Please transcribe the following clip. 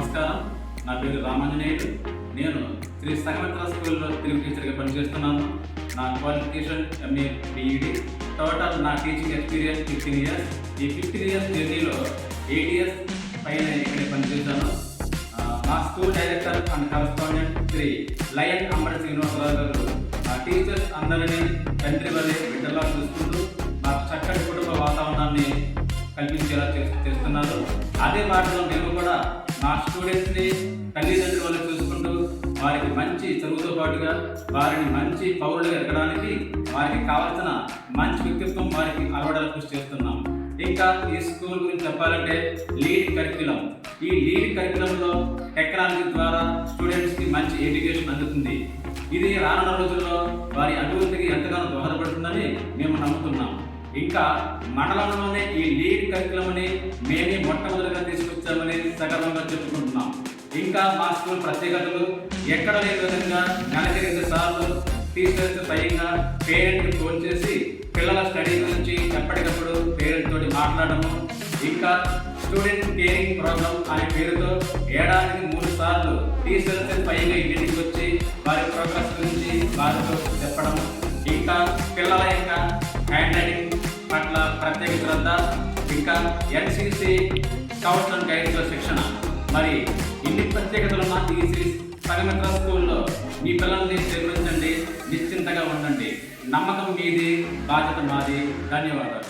నమస్కారం. నా పేరు రామాంజనేయుడు. నేను శ్రీ సంగమిత్ర స్కూల్లో తెలుగు టీచర్గా పనిచేస్తున్నాను. నా క్వాలిఫికేషన్ MA BEd. టోటల్ నా టీచింగ్ ఎక్స్పీరియన్స్ 15 ఇయర్స్. ఈ 15 ఇయర్స్ జర్నీలో 8 ఇయర్స్ పైన ఇక్కడ పనిచేశాను. మా school director and correspondent Shri lion Ambadi Srinivasarao గారు మా టీచర్స్ అందరినీ తండ్రి వల్లే బిడ్డలా చూసుకుంటూ మాకు చక్కటి కుటుంబ వాతావరణాన్ని కల్పించేలా చేస్తున్నారు. అదే మాటలో మేము కూడా మా స్టూడెంట్స్ని తల్లిదండ్రుల వల్ల చూసుకుంటూ వారికి మంచి చదువుతో పాటుగా వారిని మంచి పౌరులుగా ఎదగడానికి వారికి కావాల్సిన మంచి వ్యక్తిత్వం వారికి అలవడాలకు కృషి చేస్తున్నాం. ఇంకా ఈ స్కూల్ గురించి చెప్పాలంటే లీడ్ కరిక్యులం. ఈ లీడ్ కరిక్యులంలో టెక్నాలజీ ద్వారా స్టూడెంట్స్కి మంచి ఎడ్యుకేషన్ అందుతుంది. ఇది రానున్న రోజుల్లో వారి అభివృద్ధికి ఎంతగానో దోహదపడుతుందని మేము నమ్ముతున్నాం. ఇంకా మండలంలోనే ఈ లీడ్ కరిక్యులంని మేమే మొట్టమొదటిగా తీసుకొచ్చామని సగర్వంగా చెప్పుకుంటున్నాం. ఇంకా మా స్కూల్ ప్రత్యేకతలు ఎక్కడ లేని విధంగా నెలకి 2 సార్లు టీచర్స్ స్వయంగా పేరెంట్కి ఫోన్ చేసి పిల్లల స్టడీ గురించి ఎప్పటికప్పుడు పేరెంట్ తోటి మాట్లాడము. ఇంకా స్టూడెంట్ కేరింగ్ ప్రోగ్రామ్ అనే పేరుతో ఏడాదికి 3 సార్లు టీచర్స్ స్వయంగా ఇంటికి వచ్చి వారి ప్రోగ్రెస్ గురించి వారితో చెప్పడము. ఇంకా పిల్లల యొక్క హ్యాండ్ రైటింగ్ పట్ల ప్రత్యేక శ్రద్ధ. ఇంకా NCC స్కౌట్స్ అండ్ గైడ్స్లో శిక్షణ. మరి ఇన్ని ప్రత్యేకతలున్న ఈ శ్రీ సంగమిత్ర స్కూల్లో మీ పిల్లల్ని చేర్పించండి, నిశ్చింతగా ఉండండి. నమ్మకం మీది, బాధ్యత మాది. ధన్యవాదాలు.